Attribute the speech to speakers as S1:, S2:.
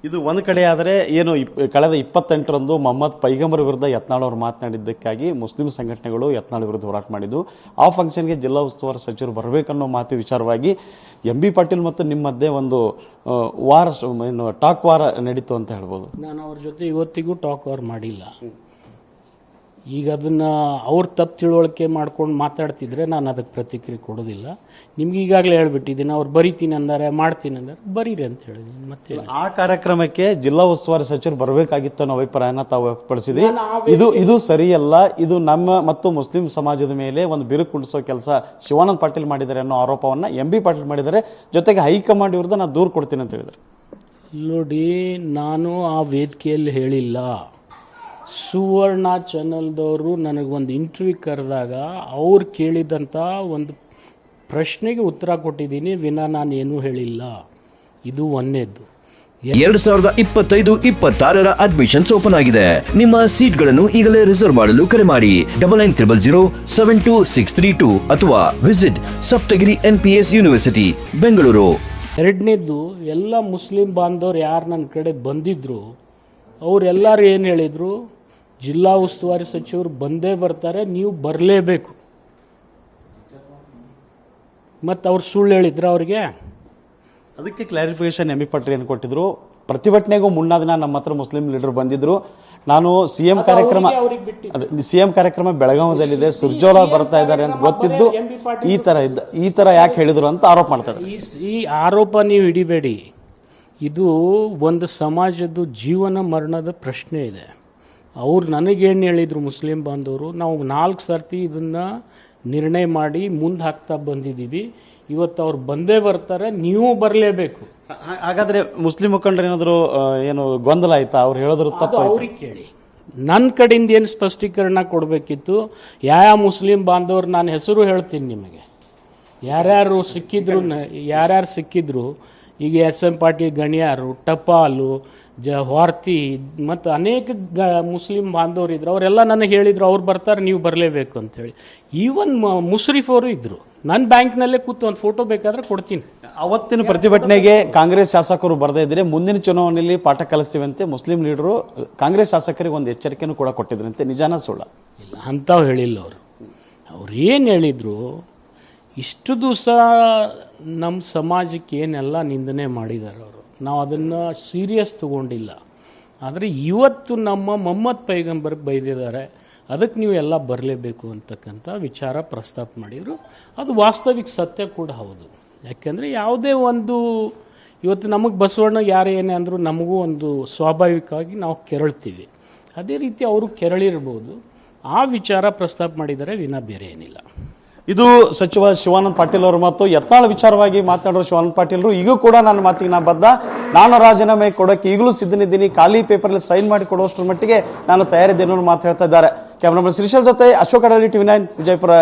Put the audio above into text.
S1: ಇದು ಒಂದು ಕಡೆ ಆದರೆ ಏನು ಕಳೆದ 28ರಂದು ಮೊಹಮ್ಮದ್ ಪೈಗಂಬರ್ ವಿರುದ್ಧ ಯತ್ನಾಳ್ ಅವರು ಮಾತನಾಡಿದ್ದಕ್ಕಾಗಿ ಮುಸ್ಲಿಂ ಸಂಘಟನೆಗಳು ಯತ್ನಾಳ್ ವಿರುದ್ಧ ಹೋರಾಟ ಮಾಡಿದ್ದು. ಆ ಫಂಕ್ಷನ್ಗೆ ಜಿಲ್ಲಾ ಉಸ್ತುವಾರಿ ಸಚಿವರು ಬರಬೇಕನ್ನೋ ಮಾತು ವಿಚಾರವಾಗಿ MB ಪಾಟೀಲ್ ಮತ್ತು ನಿಮ್ಮ ಮಧ್ಯೆ ಒಂದು ಟಾಕ್ ವಾರ ನಡೀತು ಅಂತ ಹೇಳ್ಬೋದು.
S2: ನಾನು ಅವ್ರ ಜೊತೆ ಇವತ್ತಿಗೂ ಟಾಕ್ ವಾರ್ ಮಾಡಿಲ್ಲ. ಈಗ ಅದನ್ನು ಅವ್ರು ತಪ್ಪು ತಿಳುವಳಿಕೆ ಮಾಡ್ಕೊಂಡು ಮಾತಾಡ್ತಿದ್ರೆ ನಾನು ಅದಕ್ಕೆ ಪ್ರತಿಕ್ರಿಯೆ ಕೊಡೋದಿಲ್ಲ. ನಿಮ್ಗೆ ಈಗಾಗಲೇ ಹೇಳ್ಬಿಟ್ಟಿದ್ದೀನಿ, ಅವ್ರು ಬರಿತೀನಿ ಅಂದಾರೆ, ಮಾಡ್ತೀನಿ ಅಂದಾರೆ, ಬರೀರಿ ಅಂತ ಹೇಳಿದ್ದೀನಿ. ಮತ್ತೆ
S1: ಆ ಕಾರ್ಯಕ್ರಮಕ್ಕೆ ಜಿಲ್ಲಾ ಉಸ್ತುವಾರಿ ಸಚಿವರು ಬರಬೇಕಾಗಿತ್ತು ಅನ್ನೋ ಅಭಿಪ್ರಾಯನ ತಾವು ವ್ಯಕ್ತಪಡಿಸಿದ್ರಿ. ಇದು ಸರಿಯಲ್ಲ, ಇದು ನಮ್ಮ ಮತ್ತು ಮುಸ್ಲಿಂ ಸಮಾಜದ ಮೇಲೆ ಒಂದು ಬಿರುಕು ಕುಡಿಸೋ ಕೆಲಸ ಶಿವಾನಂದ ಪಾಟೀಲ್ ಮಾಡಿದ್ದಾರೆ ಅನ್ನೋ ಆರೋಪವನ್ನು MB ಪಾಟೀಲ್ ಮಾಡಿದ್ದಾರೆ. ಜೊತೆಗೆ ಹೈಕಮಾಂಡ್ ವಿರುದ್ಧ ನಾನು ದೂರು ಕೊಡ್ತೀನಿ ಅಂತ ಹೇಳಿದ್ರು.
S2: ನೋಡಿ, ನಾನು ಆ ವೇದಿಕೆಯಲ್ಲಿ ಹೇಳಿಲ್ಲ. ಸುವರ್ಣ ಚಾನಲ್ದವರು ನನಗೊಂದು ಇಂಟರ್ವ್ಯೂ ಕರೆದಾಗ ಅವ್ರು ಕೇಳಿದಂಥ ಒಂದು ಪ್ರಶ್ನೆಗೆ ಉತ್ತರ ಕೊಟ್ಟಿದ್ದೀನಿ ವಿನಾ ನಾನು ಏನೂ ಹೇಳಿಲ್ಲ. ಇದು ಒಂದನೇದ್ದು.
S3: 2025-26 ಅಡ್ಮಿಷನ್ಸ್ ಓಪನ್ ಆಗಿದೆ. ನಿಮ್ಮ ಸೀಟ್ಗಳನ್ನು ಈಗಲೇ ರಿಸರ್ವ್ ಮಾಡಲು ಕರೆ ಮಾಡಿ 9900072632 ಅಥವಾ visit Saptagiri NPS university Bengaluru.
S2: ಎರಡನೇದ್ದು, ಎಲ್ಲ ಮುಸ್ಲಿಂ ಬಾಂಧವರು ಯಾರು ನನ್ನ ಕಡೆ ಬಂದಿದ್ರು ಅವರೆಲ್ಲರೂ ಏನು ಹೇಳಿದರು, ಜಿಲ್ಲಾ ಉಸ್ತುವಾರಿ ಸಚಿವರು ಬಂದೇ ಬರ್ತಾರೆ, ನೀವು ಬರಲೇಬೇಕು. ಮತ್ತು ಅವ್ರು ಸುಳ್ಳು ಹೇಳಿದ್ರು ಅವ್ರಿಗೆ.
S1: ಅದಕ್ಕೆ ಕ್ಲಾರಿಫಿಕೇಶನ್ MB ಪಾಟೀಲ್ ಏನು ಕೊಟ್ಟಿದ್ರು, ಪ್ರತಿಭಟನೆಗೂ ಮುನ್ನಾ ದಿನ ನಮ್ಮ ಹತ್ರ ಮುಸ್ಲಿಂ ಲೀಡರ್ ಬಂದಿದ್ರು. ನಾನು CM ಕಾರ್ಯಕ್ರಮ ಬೆಳಗಾವಿಯಲ್ಲಿದೆ, ಸುರ್ಜೋಲ ಬರ್ತಾ ಇದ್ದಾರೆ ಅಂತ ಗೊತ್ತಿದ್ದು ಈ ತರ ಯಾಕೆ ಹೇಳಿದ್ರು ಅಂತ ಆರೋಪ ಮಾಡ್ತಾರೆ.
S2: ಈ ಆರೋಪ ನೀವು ಹಿಡಿಬೇಡಿ. ಇದು ಒಂದು ಸಮಾಜದ ಜೀವನ ಮರಣದ ಪ್ರಶ್ನೆ ಇದೆ. ಅವ್ರು ನನಗೇನು ಹೇಳಿದರು ಮುಸ್ಲಿಂ ಬಾಂಧವರು, ನಾವು 4 ಸರ್ತಿ ಇದನ್ನು ನಿರ್ಣಯ ಮಾಡಿ ಮುಂದೆ ಹಾಕ್ತಾ ಬಂದಿದ್ದೀವಿ. ಇವತ್ತು ಅವ್ರು ಬಂದೇ ಬರ್ತಾರೆ, ನೀವು ಬರಲೇಬೇಕು.
S1: ಹಾಗಾದರೆ ಮುಸ್ಲಿಂ ಮುಖಂಡರು ಏನಾದರೂ ಏನು ಗೊಂದಲ ಆಯ್ತಾ? ಅವ್ರು ಹೇಳಿದ್ರು ತಪ್ಪು?
S2: ಅವ್ರಿಗೆ ಕೇಳಿ. ನನ್ನ ಕಡೆಯಿಂದ ಏನು ಸ್ಪಷ್ಟೀಕರಣ ಕೊಡಬೇಕಿತ್ತು, ಯಾವ ಮುಸ್ಲಿಂ ಬಾಂಧವರು ನಾನು ಹೆಸರು ಹೇಳ್ತೀನಿ ನಿಮಗೆ, ಯಾರ್ಯಾರು ಸಿಕ್ಕಿದ್ರು. ಈಗ SM ಪಾಟೀಲ್ ಗಣ್ಯಾರು, ಟಪಾಲು, ವಾರ್ತಿ ಮತ್ತು ಅನೇಕ ಮುಸ್ಲಿಂ ಬಾಂಧವರು ಇದ್ರು. ಅವರೆಲ್ಲ ನನಗೆ ಹೇಳಿದರು ಅವ್ರು ಬರ್ತಾರೆ, ನೀವು ಬರಲೇಬೇಕು ಅಂಥೇಳಿ. ಈವನ್ ಮುಷ್ರಿಫ್ ಅವರು ಇದ್ದರು. ನನ್ನ ಬ್ಯಾಂಕ್ನಲ್ಲೇ ಕೂತು ಒಂದು ಫೋಟೋ ಬೇಕಾದರೆ ಕೊಡ್ತೀನಿ.
S1: ಅವತ್ತಿನ ಪ್ರತಿಭಟನೆಗೆ ಕಾಂಗ್ರೆಸ್ ಶಾಸಕರು ಬರದೇ ಇದ್ರೆ ಮುಂದಿನ ಚುನಾವಣೆಯಲ್ಲಿ ಪಾಠ ಕಲಿಸ್ತೀವಂತೆ ಮುಸ್ಲಿಂ ಲೀಡರು ಕಾಂಗ್ರೆಸ್ ಶಾಸಕರಿಗೆ ಒಂದು ಎಚ್ಚರಿಕೆನೂ ಕೂಡ ಕೊಟ್ಟಿದ್ರಂತೆ. ನಿಜಾನ ಸುಳ್ಳ?
S2: ಇಲ್ಲ, ಅಂಥವು ಹೇಳಿಲ್ಲ ಅವ್ರು ಏನು ಹೇಳಿದರು, ಇಷ್ಟು ದಿವಸ ನಮ್ಮ ಸಮಾಜಕ್ಕೆ ಏನೆಲ್ಲ ನಿಂದನೆ ಮಾಡಿದ್ದಾರೆ ಅವರು, ನಾವು ಅದನ್ನು ಸೀರಿಯಸ್ ತಗೊಂಡಿಲ್ಲ. ಆದರೆ ಇವತ್ತು ನಮ್ಮ ಮೊಹಮ್ಮದ್ ಪೈಗಂಬರ್ಗೆ ಬೈದಿದ್ದಾರೆ, ಅದಕ್ಕೆ ನೀವು ಎಲ್ಲ ಬರಲೇಬೇಕು ಅಂತಕ್ಕಂಥ ವಿಚಾರ ಪ್ರಸ್ತಾಪ ಮಾಡಿದರು. ಅದು ವಾಸ್ತವಿಕ ಸತ್ಯ ಕೂಡ ಹೌದು. ಯಾಕೆಂದರೆ ಯಾವುದೇ ಒಂದು ಇವತ್ತು ನಮಗೆ ಬಸವಣ್ಣ ಯಾರೇ ಏನೇ ಅಂದರೂ ನಮಗೂ ಒಂದು ಸ್ವಾಭಾವಿಕವಾಗಿ ನಾವು ಕೆರಳ್ತೀವಿ. ಅದೇ ರೀತಿ ಅವರು ಕೆರಳಿರ್ಬೋದು. ಆ ವಿಚಾರ ಪ್ರಸ್ತಾಪ ಮಾಡಿದರೆ ವಿನಾ ಬೇರೆ ಏನಿಲ್ಲ.
S1: ಇದು ಸಚಿವ ಶಿವಾನಂದ ಪಾಟೀಲ್ ಅವರು ಮತ್ತು ಯತ್ನಾಳ್ ವಿಚಾರವಾಗಿ ಮಾತನಾಡೋ ಶಿವಾನಂದ ಪಾಟೀಲ್ರು ಈಗೂ ಕೂಡ ನನ್ನ ಮಾತಿಗೆ ನಾ ಬದ್ಧ, ನಾನು ರಾಜೀನಾಮೆ ಕೊಡೋಕ್ಕೆ ಈಗಲೂ ಸಿದ್ಧನಿದ್ದೀನಿ, ಖಾಲಿ ಪೇಪರಲ್ಲಿ ಸೈನ್ ಮಾಡಿ ಕೊಡುವಷ್ಟರ ಮಟ್ಟಿಗೆ ನಾನು ತಯಾರಿದ್ದೇನೆ ಮಾತು ಹೇಳ್ತಾ ಇದ್ದಾರೆ. ಕ್ಯಾಮರಾಮನ್ ಶ್ರೀಶೈಲ್ ಜೊತೆ ಅಶೋಕ್ ಅಡಳಿ, TV9 ವಿಜಯಪುರ.